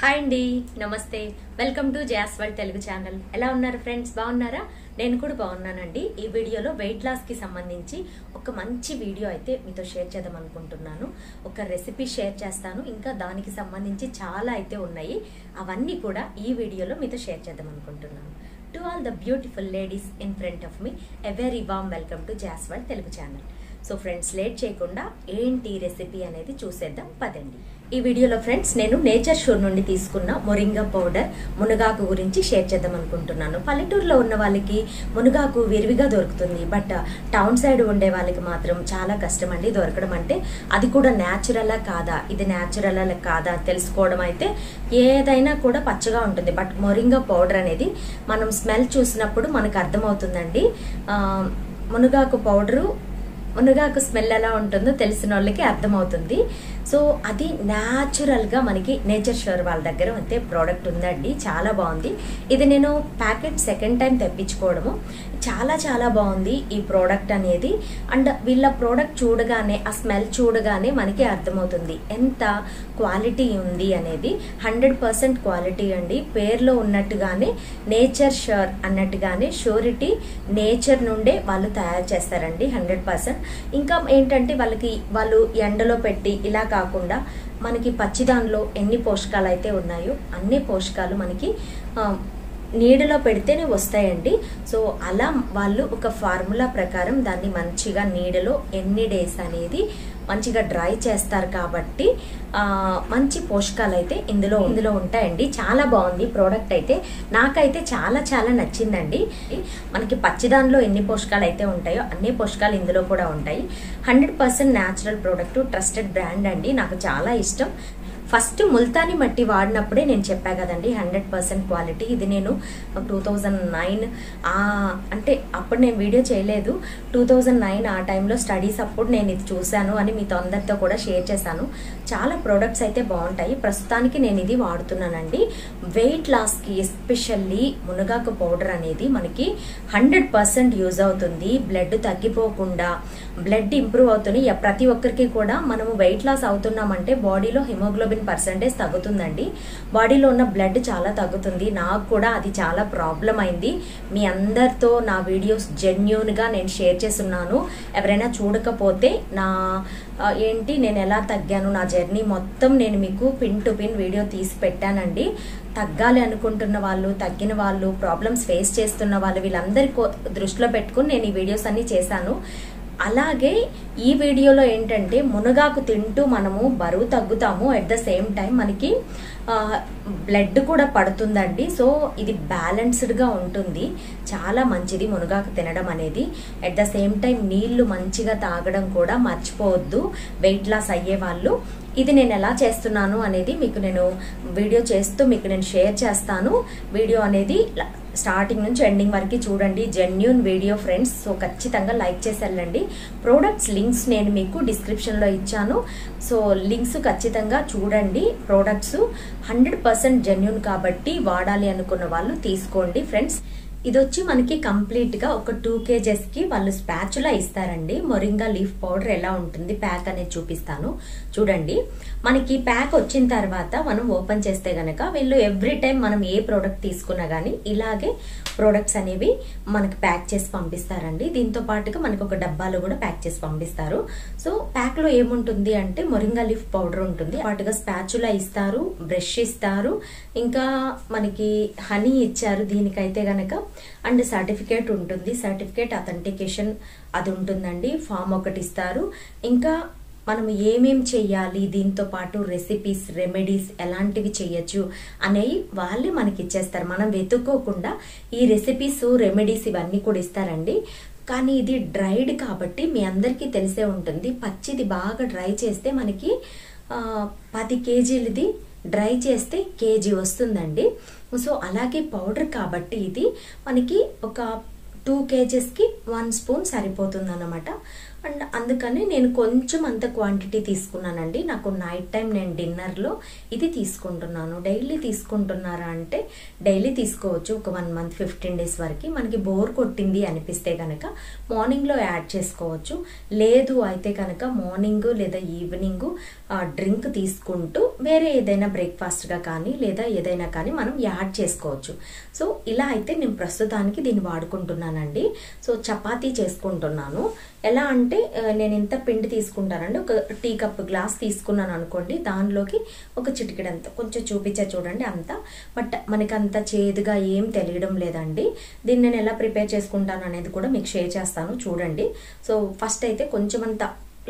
Hi అండి, నమస్తే. Welcome to Jaswal Telugu channel. ఎలా ఉన్నారు ఫ్రెండ్స్? బాగున్నారా? నేను కూడా బాగున్నానండి. ఈ వీడియోలో వెయిట్ లాస్ కి సంబంధించి ఒక మంచి వీడియో అయితే మీతో షేర్ చేద్దాం అనుకుంటున్నాను. ఒక రెసిపీ షేర్ చేస్తాను, ఇంకా దానికి సంబంధించి చాలా అయితే ఉన్నాయి. అవన్నీ కూడా ఈ వీడియోలో మీతో షేర్ చేద్దాం అనుకుంటున్నాను. To all the beautiful ladies in front of me, a very warm welcome to Jaswal Telugu channel. So friends, late చేయకుండా ఏంటి రెసిపీ అనేది చూసేద్దాం పదండి. ఈ వీడియోలో ఫ్రెండ్స్ నేను నేచర్ షూర్ నుండి తీసుకున్న మొరింగా పౌడర్, మునగాకు గురించి షేర్ చేద్దాం అనుకుంటున్నాను. పల్లెటూరులో ఉన్న వాళ్ళకి మునగాకు విరివిగా దొరుకుతుంది, బట్ టౌన్ సైడ్ ఉండే వాళ్ళకి మాత్రం చాలా కష్టం అండి దొరకడం. అంటే అది కూడా న్యాచురలా కాదా, ఇది న్యాచురలా కాదా తెలుసుకోవడం. అయితే ఏదైనా కూడా పచ్చగా ఉంటుంది, బట్ మొరింగా పౌడర్ అనేది మనం స్మెల్ చూసినప్పుడు మనకు అర్థమవుతుందండి. మునగాకు స్మెల్ ఎలా ఉంటుందో తెలిసిన వాళ్ళకి అర్థమవుతుంది. సో అది న్యాచురల్గా మనకి నేచర్ షూర్ వాళ్ళ దగ్గర అయితే ప్రోడక్ట్ ఉందండి, చాలా బాగుంది. ఇది నేను ప్యాకెట్ సెకండ్ టైం తెప్పించుకోవడము. చాలా చాలా బాగుంది ఈ ప్రోడక్ట్ అనేది. అండ్ వీళ్ళ ప్రోడక్ట్ చూడగానే, ఆ స్మెల్ చూడగానే మనకి అర్థమవుతుంది ఎంత క్వాలిటీ ఉంది అనేది. 100% క్వాలిటీ అండి. పేర్లో ఉన్నట్టుగానే నేచర్ షూర్ అన్నట్టుగానే షూరిటీ నేచర్ నుండే వాళ్ళు తయారు చేస్తారండి 100%. ఇంకా ఏంటంటే వాళ్ళు ఎండలో పెట్టి ఇలా కాకుండా మనకి పచ్చిదానిలో ఎన్ని పోషకాలు అయితే ఉన్నాయో అన్ని పోషకాలు మనకి నీడలో పెడితేనే వస్తాయండి. సో అలా వాళ్ళు ఒక ఫార్ములా ప్రకారం దాన్ని మంచిగా నీడలో ఎన్ని డేస్ అనేది మంచిగా డ్రై చేస్తారు కాబట్టి మంచి పోషకాలు అయితే ఇందులో ఉంటాయండి. చాలా బాగుంది ప్రోడక్ట్ అయితే. నాకైతే చాలా చాలా నచ్చిందండి. మనకి పచ్చిదానిలో ఎన్ని పోషకాలు అయితే ఉంటాయో అన్ని పోషకాలు ఇందులో కూడా ఉంటాయి. 100% న్యాచురల్ ప్రోడక్ట్, ట్రస్టెడ్ బ్రాండ్ అండి. నాకు చాలా ఇష్టం. ఫస్ట్ ముల్తానీ మట్టి వాడినప్పుడే నేను చెప్పా కదండి 100% క్వాలిటీ. ఇది నేను 2009 అంటే అప్పుడు నేను వీడియో చేయలేదు. 2009 ఆ టైంలో స్టడీస్ అప్పుడు నేను ఇది చూశాను అని మీతో అందరితో కూడా షేర్ చేశాను. చాలా ప్రోడక్ట్స్ అయితే బాగుంటాయి. ప్రస్తుతానికి నేను ఇది వాడుతున్నానండి. వెయిట్ లాస్కి ఎస్పెషల్లీ మునగాకు పౌడర్ అనేది మనకి 100% యూజ్ అవుతుంది. బ్లడ్ తగ్గిపోకుండా బ్లడ్ ఇంప్రూవ్ అవుతుంది. ప్రతి ఒక్కరికి కూడా మనము వెయిట్ లాస్ అవుతున్నామంటే బాడీలో హిమోగ్లోబిన్ పర్సెంటేజ్ తగ్గుతుందండి. బాడీలో ఉన్న బ్లడ్ చాలా తగ్గుతుంది. నాకు కూడా అది చాలా ప్రాబ్లం అయింది. మీ అందరితో నా వీడియోస్ జెన్యూన్ గా నేను షేర్ చేస్తున్నాను. ఎవరైనా చూడకపోతే నేను ఎలా తగ్గాను, నా జర్నీ మొత్తం నేను మీకు పిన్ టు పిన్ వీడియో తీసి పెట్టానండి. తగ్గాలి అనుకుంటున్న వాళ్ళు, తగ్గిన వాళ్ళు, ప్రాబ్లమ్స్ ఫేస్ చేస్తున్న వాళ్ళు, వీళ్ళందరి దృష్టిలో పెట్టుకుని నేను ఈ వీడియోస్ అన్ని చేశాను. అలాగే ఈ వీడియోలో ఏంటంటే మునగాకు తింటూ మనము బరువు తగ్గుతాము, అట్ ద సేమ్ టైం మనకి బ్లడ్ కూడా పడుతుందండి. సో ఇది బ్యాలెన్స్డ్గా ఉంటుంది. చాలా మంచిది మునగాకు తినడం అనేది. అట్ ద సేమ్ టైం నీళ్లు మంచిగా తాగడం కూడా మర్చిపోవద్దు వెయిట్ లాస్ అయ్యే వాళ్ళు. ఇది నేను ఎలా చేస్తున్నాను అనేది మీకు నేను వీడియో చేస్తూ మీకు నేను షేర్ చేస్తాను. వీడియో అనేది స్టార్టింగ్ నుంచి ఎండింగ్ వరకు చూడండి. Genuine video friends. సో ఖచ్చితంగా లైక్ చేసి వెళ్ళండి. ప్రోడక్ట్స్ లింక్స్ నేను మీకు డిస్క్రిప్షన్లో ఇచ్చాను. సో లింక్స్ ఖచ్చితంగా చూడండి. ప్రోడక్ట్స్ 100% జెన్యూన్ కాబట్టి వాడాలి అనుకున్న వాళ్ళు తీసుకోండి ఫ్రెండ్స్. ఇది వచ్చి మనకి కంప్లీట్ గా ఒక 2 kgs కి వాళ్ళు స్పాచులా ఇస్తారండి. మొరింగా లీఫ్ పౌడర్ ఎలా ఉంటుంది ప్యాక్ అనేది చూపిస్తాను చూడండి. మనకి ప్యాక్ వచ్చిన తర్వాత మనం ఓపెన్ చేస్తే గనక వీళ్ళు ఎవ్రీ టైం మనం ఏ ప్రోడక్ట్ తీసుకున్నా గానీ ఇలాగే ప్రోడక్ట్స్ అనేవి మనకి ప్యాక్ చేసి పంపిస్తారండి. దీంతో పాటుగా మనకి ఒక డబ్బాలో కూడా ప్యాక్ చేసి పంపిస్తారు. సో ప్యాక్ లో ఏముంటుంది అంటే మొరింగా లీఫ్ పౌడర్ ఉంటుంది, పాటుగా స్పాచులా ఇస్తారు, బ్రష్ ఇస్తారు, ఇంకా మనకి హనీ ఇచ్చారు దీనికైతే గనక. అండ్ సర్టిఫికేట్ ఉంటుంది, సర్టిఫికేట్ అథెంటికేషన్ అది ఉంటుందండి. ఫామ్ ఒకటి ఇస్తారు. ఇంకా మనం ఏమేం చెయ్యాలి, దీంతో పాటు రెసిపీస్, రెమెడీస్ ఎలాంటివి చెయ్యొచ్చు అనేవి వాళ్ళే మనకి ఇచ్చేస్తారు. మనం వెతుక్కోకుండా ఈ రెసిపీస్, రెమెడీస్ ఇవన్నీ కూడా ఇస్తారండి. కానీ ఇది డ్రైడ్ కాబట్టి మీ అందరికీ తెలిసే ఉంటుంది. పచ్చిది బాగా డ్రై చేస్తే మనకి 10 kgలది డ్రై చేస్తే కేజీ వస్తుందండి. సో అలాగే పౌడర్ కాబట్టి ఇది మనకి ఒక 2 kgs కి 1 స్పూన్ సరిపోతుంది అన్నమాట. అండ్ అందుకని నేను కొంచెం అంత క్వాంటిటీ తీసుకున్నానండి. నాకు నైట్ టైం నేను డిన్నర్లో ఇది తీసుకుంటున్నాను. డైలీ తీసుకుంటున్నారా అంటే డైలీ తీసుకోవచ్చు, ఒక 1 మంత్ 15 డేస్ వరకు. మనకి బోర్ కొట్టింది అనిపిస్తే కనుక మార్నింగ్లో యాడ్ చేసుకోవచ్చు. లేదు అయితే కనుక మార్నింగ్ లేదా ఈవినింగ్ డ్రింక్ తీసుకుంటూ వేరే ఏదైనా బ్రేక్ఫాస్ట్గా కానీ లేదా ఏదైనా కానీ మనం యాడ్ చేసుకోవచ్చు. సో ఇలా అయితే నేను ప్రస్తుతానికి దీన్ని వాడుకుంటున్నానండి. సో చపాతీ చేసుకుంటున్నాను. ఎలా అంటే నేను ఇంత పిండి తీసుకుంటానండి, ఒక టీ కప్ గ్లాస్ తీసుకున్నాను అనుకోండి, దానిలోకి ఒక చిటికెడంత కొంచెం చూపించా చూడండి అంత. బట్ మనకి అంత చేదుగా ఏం తెలియడం లేదండి. దీన్ని నేను ఎలా ప్రిపేర్ చేసుకుంటాను అనేది కూడా మీకు షేర్ చేస్తాను చూడండి. సో ఫస్ట్ అయితే కొంచెం అంత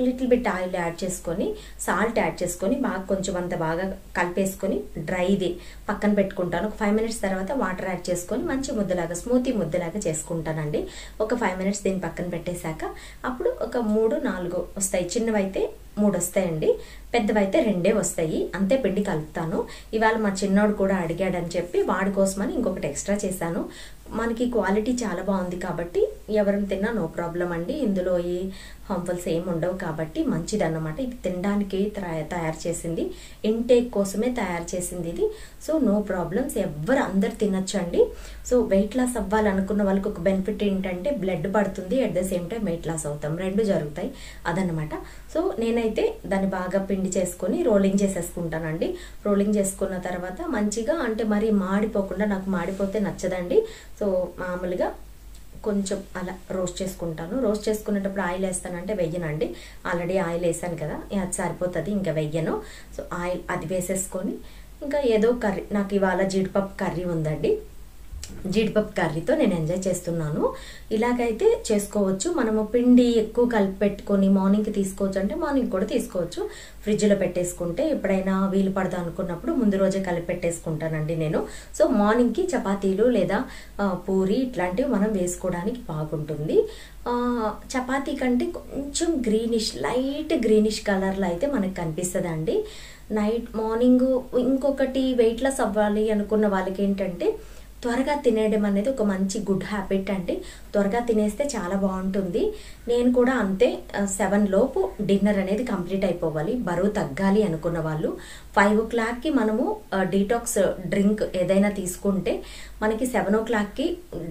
లిటిల్ బిట్ ఆయిల్ యాడ్ చేసుకొని సాల్ట్ యాడ్ చేసుకొని కొంచెం అంత బాగా కలిపేసుకొని డ్రైది పక్కన పెట్టుకుంటాను. ఒక 5 మినిట్స్ తర్వాత వాటర్ యాడ్ చేసుకొని మంచి ముద్దలాగా స్మూతీ ముద్దలాగా చేసుకుంటానండి. ఒక 5 మినిట్స్ దీన్ని పక్కన పెట్టేశాక అప్పుడు ఒక 3-4 వస్తాయి. చిన్నవైతే 3 వస్తాయండి, పెద్దవైతే 2 వస్తాయి. అంతే పిండి కలుపుతాను. ఇవాళ మా చిన్నోడు కూడా అడిగాడని చెప్పి వాడి కోసమని ఇంకొకటి ఎక్స్ట్రా చేశాను. మనకి క్వాలిటీ చాలా బాగుంది కాబట్టి ఎవరిని తిన్నా నో ప్రాబ్లం అండి. ఇందులో ఏ హార్మ్ఫుల్స్ ఏమి ఉండవు కాబట్టి మంచిది అన్నమాట. ఇది తినడానికి తయారు చేసింది, ఇంటేక్ కోసమే తయారు చేసింది ఇది. సో నో ప్రాబ్లమ్స్, అందరు తినొచ్చు అండి. సో వెయిట్ లాస్ అవ్వాలనుకున్న వాళ్ళకి ఒక బెనిఫిట్ ఏంటంటే బ్లడ్ పడుతుంది, at the same time weight loss అవుతాం, 2 జరుగుతాయి అదనమాట. సో నేనైతే దాన్ని బాగా పిండి చేసుకొని రోలింగ్ చేసేసుకుంటానండి. రోలింగ్ చేసుకున్న తర్వాత మంచిగా అంటే మరి మాడిపోకుండా, నాకు మాడిపోతే నచ్చదండి. సో మామూలుగా కొంచెం అలా రోస్ట్ చేసుకుంటాను. రోస్ట్ చేసుకునేటప్పుడు ఆయిల్ వేస్తానంటే వెయ్యనండి, ఆల్రెడీ ఆయిల్ వేసాను కదా, అది సరిపోతుంది, ఇంకా వెయ్యను. సో ఆయిల్ అది వేసేసుకొని ఇంకా ఏదో కర్రీ, నాకు ఇవాళ జీడిపప్పు కర్రీ ఉందండి, జీడిపప్పు కర్రీతో నేను ఎంజాయ్ చేస్తున్నాను. ఇలాగైతే చేసుకోవచ్చు. మనము పిండి ఎక్కువ కలిపి పెట్టుకొని మార్నింగ్కి తీసుకోవచ్చు అంటే మార్నింగ్ కూడా తీసుకోవచ్చు. ఫ్రిడ్జ్లో పెట్టేసుకుంటే ఎప్పుడైనా వీలు పడదా అనుకున్నప్పుడు ముందు రోజే కలిపి పెట్టేసుకుంటానండి నేను. సో మార్నింగ్కి చపాతీలు లేదా పూరి ఇట్లాంటివి మనం వేసుకోవడానికి బాగుంటుంది. చపాతీ కంటే కొంచెం గ్రీనిష్, లైట్ గ్రీనిష్ కలర్లో అయితే మనకు కనిపిస్తుందండి. మార్నింగ్ ఇంకొకటి వెయిట్ లాస్ అవ్వాలి అనుకున్న వాళ్ళకి ఏంటంటే త్వరగా తినేయడం అనేది ఒక మంచి గుడ్ హ్యాబిట్ అండి. త్వరగా తినేస్తే చాలా బాగుంటుంది. నేను కూడా అంతే, 7 లోపు డిన్నర్ అనేది కంప్లీట్ అయిపోవాలి. బరువు తగ్గాలి అనుకున్న వాళ్ళు 5 o'clockకి మనము డీటాక్స్ డ్రింక్ ఏదైనా తీసుకుంటే మనకి 7 o'clockకి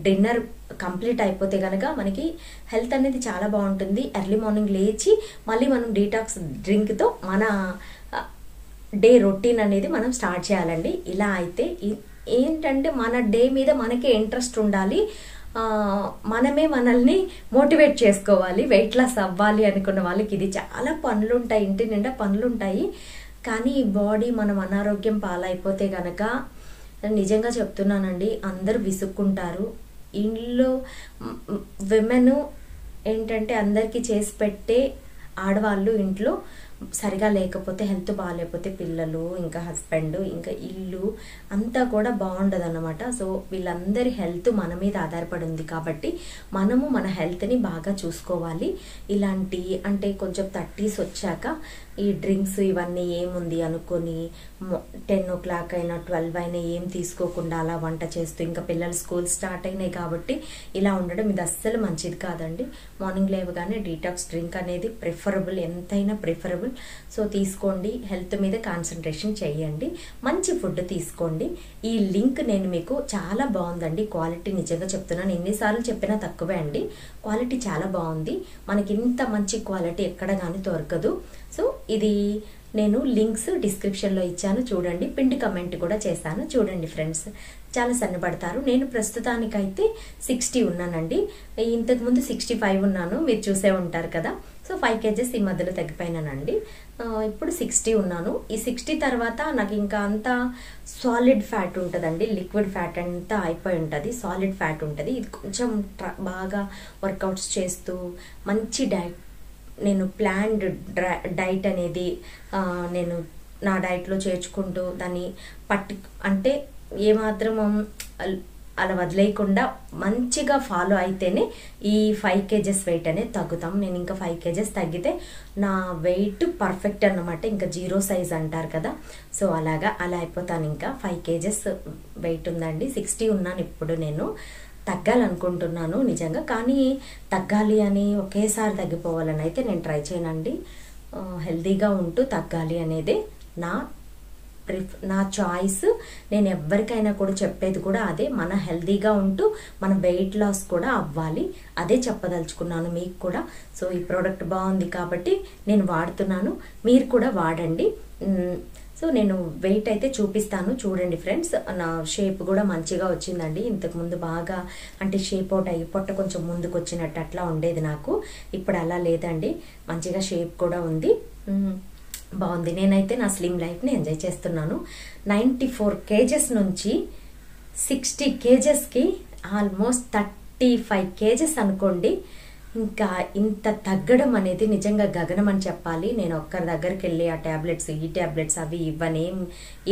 డిన్నర్ కంప్లీట్ అయిపోతే కనుక మనకి హెల్త్ అనేది చాలా బాగుంటుంది. ఎర్లీ మార్నింగ్ లేచి మళ్ళీ మనం డీటాక్స్ డ్రింక్తో మన డే రొటీన్ అనేది మనం స్టార్ట్ చేయాలండి. ఇలా అయితే ఏంటంటే మన డే మీద మనకే ఇంట్రెస్ట్ ఉండాలి, మనమే మనల్ని మోటివేట్ చేసుకోవాలి. వెయిట్ లాస్ అవ్వాలి అనుకున్న వాళ్ళకి ఇది చాలా పనులు ఉంటాయి, ఇంటి నిండా పనులు ఉంటాయి. కానీ ఈ బాడీ మనం అనారోగ్యం పాలైపోతే గనక నిజంగా చెప్తున్నానండి, అందరూ విసుక్కుంటారు. ఇంట్లో విమెన్ ఏంటంటే అందరికీ చేసి పెట్టే ఆడవాళ్ళు ఇంట్లో సరిగా లేకపోతే, హెల్త్ బాగాలేకపోతే పిల్లలు ఇంకా హస్బెండ్ ఇంకా ఇల్లు అంతా కూడా బాగుండదు అన్నమాట. సో వీళ్ళందరి హెల్త్ మన మీద ఆధారపడి ఉంది కాబట్టి మనము మన హెల్త్ని బాగా చూసుకోవాలి. ఇలాంటి అంటే కొంచెం 30s వచ్చాక ఈ డ్రింక్స్ ఇవన్నీ ఏముంది అనుకొని 10 o'clock అయినా 12 అయినా ఏం తీసుకోకుండా అలా వంట చేస్తూ, ఇంకా పిల్లలు స్కూల్ స్టార్ట్ అయినాయి కాబట్టి ఇలా ఉండడం ఇది అస్సలు మంచిది కాదండి. మార్నింగ్ లేవగానే డీటాక్స్ డ్రింక్ అనేది ప్రిఫరబుల్, ఎంతైనా ప్రిఫరబుల్. సో తీసుకోండి, హెల్త్ మీద కాన్సన్ట్రేషన్ చేయండి, మంచి ఫుడ్ తీసుకోండి. ఈ లింక్ నేను మీకు చాలా బాగుందండి, క్వాలిటీ నిజంగా చెప్తున్నాను, ఎన్నిసార్లు చెప్పినా తక్కువే అండి. క్వాలిటీ చాలా బాగుంది, మనకి ఇంత మంచి క్వాలిటీ ఎక్కడ కానీ దొరకదు. సో ఇది నేను లింక్స్ డిస్క్రిప్షన్లో ఇచ్చాను చూడండి, పిండి కమెంట్ కూడా చేశాను చూడండి ఫ్రెండ్స్. చాలా సన్నపడతారు. నేను ప్రస్తుతానికైతే 60 ఉన్నానండి, ఇంతకుముందు 65 ఉన్నాను, మీరు చూసే ఉంటారు కదా. సో 5 kgs ఈ మధ్యలో తగ్గిపోయినానండి. ఇప్పుడు 60 ఉన్నాను. ఈ 60 తర్వాత నాకు ఇంకా అంతా సాలిడ్ ఫ్యాట్ ఉంటుందండి, లిక్విడ్ ఫ్యాట్ అంతా అయిపోయి ఉంటుంది, సాలిడ్ ఫ్యాట్ ఉంటుంది. ఇది కొంచెం బాగా వర్కౌట్స్ చేస్తూ మంచి డైట్, నేను ప్లాన్డ్ డైట్ అనేది నేను నా డైట్లో చేర్చుకుంటూ దాన్ని అంటే ఏమాత్రం అలా వదిలేయకుండా మంచిగా ఫాలో అయితేనే ఈ 5 kgs వెయిట్ అనేది తగ్గుతాం. నేను ఇంకా 5 kgs తగ్గితే నా వెయిట్ పర్ఫెక్ట్ అన్నమాట, ఇంకా 0 సైజ్ అంటారు కదా. సో అలా అయిపోతాను. ఇంకా 5 kgs వెయిట్ ఉందండి, 60 ఉన్నాను ఇప్పుడు నేను. తగ్గాలనుకుంటున్నాను నిజంగా. కానీ తగ్గాలి అని ఒకేసారి తగ్గిపోవాలని అయితే నేను ట్రై చేయనండి. హెల్తీగా ఉంటూ తగ్గాలి అనేది నా చాయిస్. నేను ఎవరికైనా కూడా చెప్పేది కూడా అదే, మన హెల్తీగా ఉంటూ మన వెయిట్ లాస్ కూడా అవ్వాలి, అదే చెప్పదలుచుకున్నాను మీకు కూడా. సో ఈ ప్రోడక్ట్ బాగుంది కాబట్టి నేను వాడుతున్నాను, మీరు కూడా వాడండి. సో నేను వెయిట్ అయితే చూపిస్తాను చూడండి ఫ్రెండ్స్. నా షేప్ కూడా మంచిగా వచ్చిందండి. ఇంతకుముందు బాగా అంటే షేప్ అవుట్ అయ్యి పొట్ట కొంచెం ముందుకు వచ్చినట్టు అట్లా ఉండేది నాకు. ఇప్పుడు అలా లేదండి, మంచిగా షేప్ కూడా ఉంది, బాగుంది. నేనైతే నా స్లిమ్ లైఫ్ని ఎంజాయ్ చేస్తున్నాను. 94 kgs నుంచి 60 kgsకి ఆల్మోస్ట్ 35 kgs అనుకోండి. ఇంకా ఇంత తగ్గడం అనేది నిజంగా గగనం అని చెప్పాలి. నేను ఒక్కరి దగ్గరికి వెళ్ళి ఆ ట్యాబ్లెట్స్ ఈ ట్యాబ్లెట్స్ అవి ఇవ్వని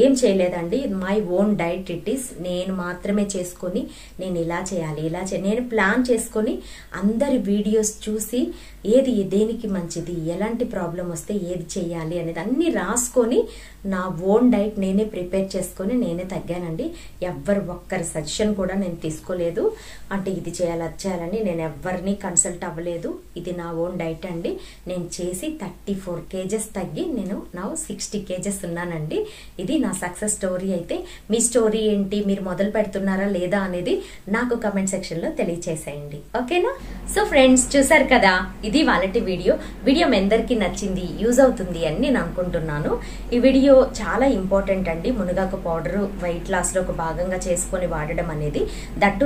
ఏం చేయలేదండి. My own diet it is. నేను మాత్రమే చేసుకొని నేను ఇలా చేయాలి ఇలా నేను ప్లాన్ చేసుకొని అందరి వీడియోస్ చూసి ఏది దేనికి మంచిది, ఎలాంటి ప్రాబ్లం వస్తే ఏది చేయాలి అనేది అన్ని రాసుకొని నా ఓన్ డైట్ నేనే ప్రిపేర్ చేసుకొని నేనే తగ్గానండి. ఒక్కరి సజెషన్ కూడా నేను తీసుకోలేదు, అంటే ఇది చేయాలి అది చేయాలని నేను ఎవరిని కన్సల్ట్ అవ్వలేదు. ఇది నా ఓన్ డైట్ అండి. నేను చేసి 34 kgs తగ్గి నేను నా 60 kgs ఉన్నానండి. ఇది నా సక్సెస్ స్టోరీ. అయితే మీ స్టోరీ ఏంటి, మీరు మొదలు పెడుతున్నారా లేదా అనేది నాకు కమెంట్ సెక్షన్ లో తెలియచేసేయండి, ఓకేనా? సో ఫ్రెండ్స్ చూసారు కదా, ఇది వాళ్ళటి వీడియో. వీడియో మీ అందరికీ నచ్చింది, యూజ్ అవుతుంది అని నేను అనుకుంటున్నాను. ఈ వీడియో చాలా ఇంపార్టెంట్ అండి. మునగాకు పౌడర్ వెయిట్ లాస్ లో ఒక భాగంగా చేసుకొని వాడడం అనేది, దట్టు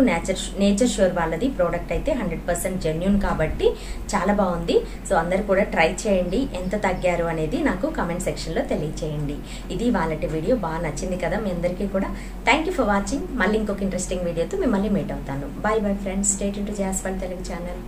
నేచర్ ష్యూర్ వాళ్ళది ప్రోడక్ట్ అయితే 100% జెన్యూన్ కాబట్టి చాలా బాగుంది. సో అందరు కూడా ట్రై చేయండి. ఎంత తగ్గారు అనేది నాకు కమెంట్ సెక్షన్ లో తెలియచేయండి. ఇది వాళ్ళటి వీడియో. బాగా నచ్చింది కదా మీ అందరికీ కూడా. Thank you for watching. మళ్ళీ ఇంకొక ఇంట్రెస్టింగ్ వీడియోతో మిమ్మల్ని మీట్ అవుతాను. Bye bye friends. Stay tune to Jas world Telugu channel.